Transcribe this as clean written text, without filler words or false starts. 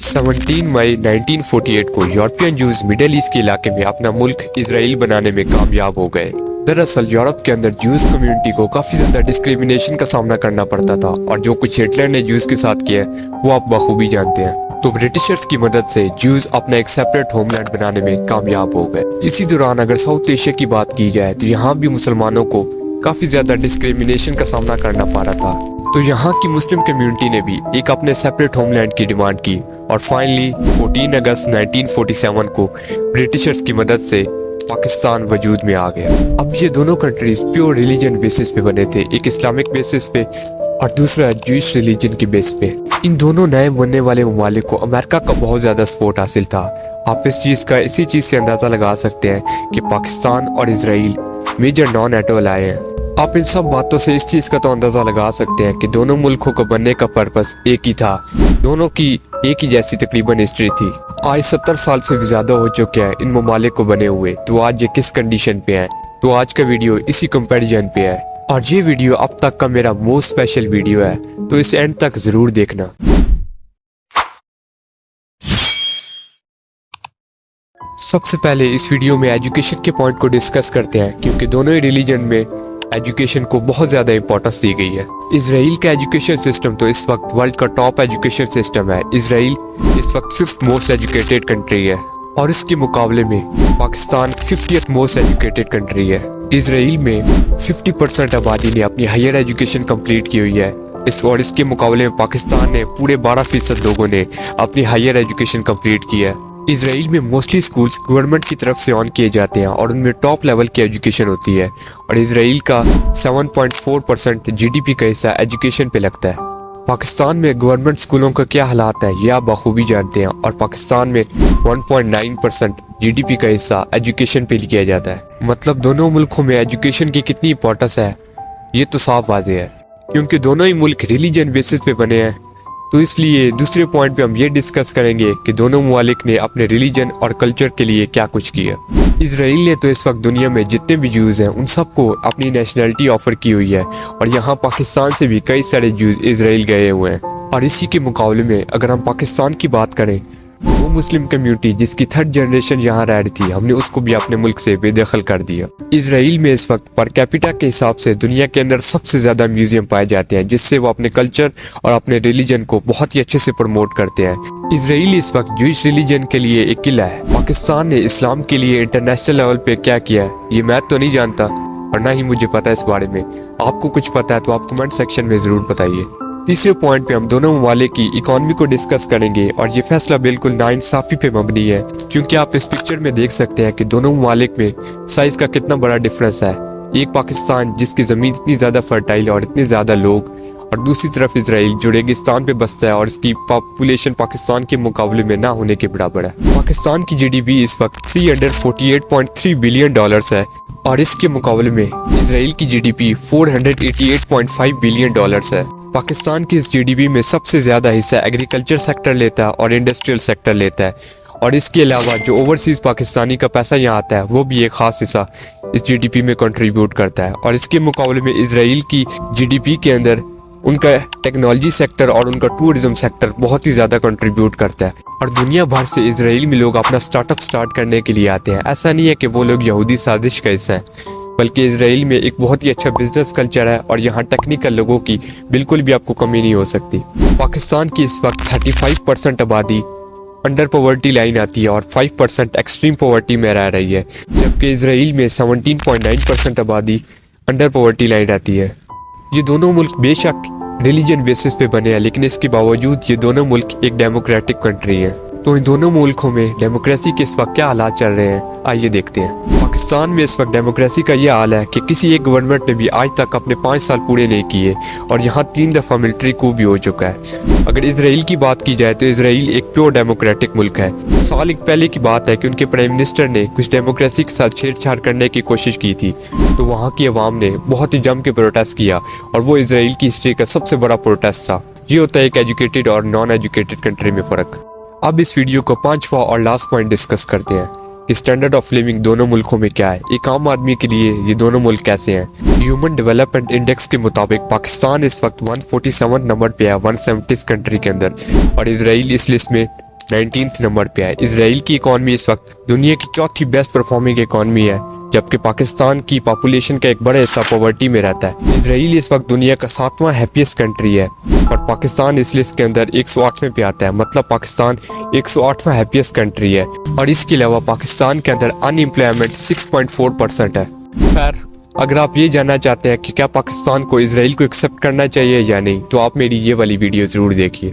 17 मई 1948 को European juice middle east के इलाके में अपना मुल्क इसराइल बनाने में कामयाब हो गए। दरअसल यूरोप के अंदर जूस कम्युनिटी को काफ़ी ज़्यादा डिस्क्रिमिनेशन का सामना करना पड़ता था और जो कुछ हिटलर ने जूस के साथ किया वो आप बखूबी जानते हैं। तो ब्रिटिशर्स की मदद से जूस अपना एक सेपरेट होमलैंड बनाने में कामयाब हो गए। इसी दौरान अगर साउथ एशिया की बात की जाए तो यहाँ भी मुसलमानों को काफ़ी ज़्यादा डिस्क्रिमिनेशन का सामना करना पड़ रहा था। तो यहाँ की मुस्लिम कम्युनिटी ने भी एक अपने सेपरेट होमलैंड की डिमांड की और फाइनली 14 अगस्त 1947 को ब्रिटिशर्स की मदद से पाकिस्तान वजूद में आ गया। अब ये दोनों कंट्रीज प्योर रिलीजन बेसिस पे बने थे, एक इस्लामिक बेसिस पे और दूसरा जूइश रिलीजन की बेस पे। इन दोनों नए बनने वाले ममालिक को अमेरिका का बहुत ज़्यादा सपोर्ट हासिल था। आप इसी चीज़ से अंदाज़ा लगा सकते हैं कि पाकिस्तान और इसराइल मेजर नॉन नेटो अलाय हैं। आप इन सब बातों से इस चीज़ का तो अंदाज़ा लगा सकते हैं कि दोनों मुल्कों को बनने का पर्पस एक ही था। दोनों की एक ही जैसी तकरीबन हिस्ट्री थी। आज 70 साल से भी ज़्यादा हो चुके हैं इन ममालिक को बने हुए, तो आज ये किस कंडीशन पे है। तो आज का वीडियो इसी कंपैरिजन पे है और ये वीडियो अब तक का मेरा मोस्ट स्पेशल वीडियो है, तो इस एंड तक ज़रूर देखना। सबसे पहले इस वीडियो में एजुकेशन के पॉइंट को डिस्कस करते हैं, क्योंकि दोनों ही रिलीजन में एजुकेशन को बहुत ज़्यादा इंपॉर्टेंस दी गई है। इसराइल का एजुकेशन सिस्टम तो इस वक्त वर्ल्ड का टॉप एजुकेशन सिस्टम है। इसराइल इस वक्त 5th मोस्ट एजुकेटेड कंट्री है और इसके मुकाबले में Pakistan 50th most educated country है। इसराइल में 50% आबादी ने अपनी हायर एजुकेशन कंप्लीट की हुई है और इसके मुकाबले में पाकिस्तान ने पूरे 12% लोगों ने अपनी हायर एजुकेशन कंप्लीट की है। इसराइल में मोस्टली स्कूल्स गवर्नमेंट की तरफ से ऑन किए जाते हैं और उनमें टॉप लेवल की एजुकेशन होती है और इसराइल का 7.4% जीडीपी का हिस्सा एजुकेशन पे लगता है। पाकिस्तान में गवर्नमेंट स्कूलों का क्या हालात है ये आप बखूबी जानते हैं और पाकिस्तान में 1.9% जीडीपी का हिस्सा एजुकेशन पे लिया जाता है। मतलब दोनों मुल्कों में एजुकेशन की कितनी इंपॉर्टेंस है ये तो साफ वाज़ेह है, क्योंकि दोनों ही मुल्क रिलीजन बेसिस पे बने हैं। तो इसलिए दूसरे पॉइंट पे हम ये डिस्कस करेंगे कि दोनों ममालिक ने अपने रिलीजन और कल्चर के लिए क्या कुछ किया। इसराइल ने तो इस वक्त दुनिया में जितने भी जूस हैं उन सबको अपनी नेशनलिटी ऑफर की हुई है और यहाँ पाकिस्तान से भी कई सारे जूस इसराइल गए हुए हैं। और इसी के मुकाबले में अगर हम पाकिस्तान की बात करें, वो मुस्लिम कम्युनिटी जिसकी 3rd जनरेशन यहाँ रह रही थी, हमने उसको भी अपने मुल्क से बेदखल कर दिया। इसराइल में इस वक्त पर कैपिटा के हिसाब से दुनिया के अंदर सबसे ज़्यादा म्यूजियम पाए जाते हैं, जिससे वो अपने कल्चर और अपने रिलीजन को बहुत ही अच्छे से प्रमोट करते हैं। इसराइल इस वक्त जूइश रिलीजन के लिए एक किला है। पाकिस्तान ने इस्लाम के लिए इंटरनेशनल लेवल पे क्या किया है ये मैं तो नहीं जानता और ना ही मुझे पता है इस बारे में। आपको कुछ पता है तो आप कमेंट सेक्शन में ज़रूर बताइए। तीसरे पॉइंट पे हम दोनों ममालिक की इकोनॉमी को डिस्कस करेंगे और ये फैसला बिल्कुल नाइंसाफी पे मबनी है, क्योंकि आप इस पिक्चर में देख सकते हैं कि दोनों ममालिक में साइज का कितना बड़ा डिफरेंस है। एक पाकिस्तान जिसकी ज़मीन इतनी ज़्यादा फर्टाइल और इतने ज़्यादा लोग, और दूसरी तरफ इसराइल जो रेगिस्तान पे बसता है और इसकी पॉपुलेशन पाकिस्तान के मुकाबले में ना होने के बराबर है। पाकिस्तान की जीडीपी इस वक्त $348.3 बिलियन है और इसके मुकाबले में इसराइल की जीडीपी $488.5 बिलियन है। पाकिस्तान की इस जीडीपी में सबसे ज़्यादा हिस्सा एग्रीकल्चर सेक्टर लेता है और इंडस्ट्रियल सेक्टर लेता है, और इसके अलावा जो ओवरसीज़ पाकिस्तानी का पैसा यहाँ आता है वो भी एक ख़ास हिस्सा इस जीडीपी में कंट्रीब्यूट करता है। और इसके मुकाबले में इसराइल की जीडीपी के अंदर उनका टेक्नोलॉजी सेक्टर और उनका टूरिज्म सेक्टर बहुत ही ज़्यादा कंट्रीब्यूट करता है। और दुनिया भर से इसराइल में लोग अपना स्टार्टअप स्टार्ट करने के लिए आते हैं। ऐसा नहीं है कि वो लोग यहूदी साजिश का हिस्सा है, बल्कि इसराइल में एक बहुत ही अच्छा बिजनेस कल्चर है और यहाँ टेक्निकल लोगों की बिल्कुल भी आपको कमी नहीं हो सकती। पाकिस्तान की इस वक्त 35% आबादी अंडर पॉवर्टी लाइन आती है और 5% एक्सट्रीम पॉवर्टी में रह रही है, जबकि इसराइल में 17.9% आबादी अंडर पॉवर्टी लाइन आती है। ये दोनों मुल्क बेशक रिलीजन बेसिस पे बने हैं, लेकिन इसके बावजूद ये दोनों मुल्क एक डेमोक्रेटिक कंट्री है। तो इन दोनों मुल्कों में डेमोक्रेसी के इस वक्त क्या हालात चल रहे हैं आइए देखते हैं। पाकिस्तान में इस वक्त डेमोक्रेसी का ये हाल है कि किसी एक गवर्नमेंट ने भी आज तक अपने 5 साल पूरे नहीं किए और यहाँ 3 दफ़ा मिलिट्री coup भी हो चुका है। अगर इसराइल की बात की जाए तो इसराइल एक प्योर डेमोक्रेटिक मुल्क है। साल एक पहले की बात है कि उनके प्राइम मिनिस्टर ने कुछ डेमोक्रेसी के साथ छेड़छाड़ करने की कोशिश की थी, तो वहाँ की आवाम ने बहुत ही जम के प्रोटेस्ट किया और वो इसराइल की हिस्ट्री का सबसे बड़ा प्रोटेस्ट था। ये होता है एक एजुकेटेड और नॉन एजुकेटेड कंट्री में फ़र्क। अब इस वीडियो का 5वां और लास्ट पॉइंट डिस्कस करते हैं कि स्टैंडर्ड ऑफ लिविंग दोनों मुल्कों में क्या है। एक आम आदमी के लिए ये दोनों मुल्क कैसे हैं। ह्यूमन डेवलपमेंट इंडेक्स के मुताबिक पाकिस्तान इस वक्त 147 नंबर पे है 170 कंट्री के अंदर, और इसराइल इस लिस्ट में 19th نمبر پہ ہے۔ اسرائیل کی اکانومی اس وقت دنیا کی چوتھی بیسٹ پرفارمنگ اکانومی ہے، جبکہ پاکستان کی پاپولیشن کا ایک بڑا حصہ پاورٹی میں رہتا ہے۔ اسرائیل اس وقت دنیا کا 7واں ہیپیسٹ کنٹری ہے، اور پاکستان اس لسٹ کے اندر 108ویں پہ آتا ہے، مطلب پاکستان 108واں ہیپیسٹ کنٹری ہے۔ اور اس کے علاوہ پاکستان کے اندر ان امپلائمنٹ 6.4% ہے۔ خیر، اگر آپ یہ جاننا چاہتے ہیں کہ کیا پاکستان کو اسرائیل کو ایکسیپٹ کرنا چاہیے یا نہیں، تو آپ میری یہ والی ویڈیو ضرور دیکھیے۔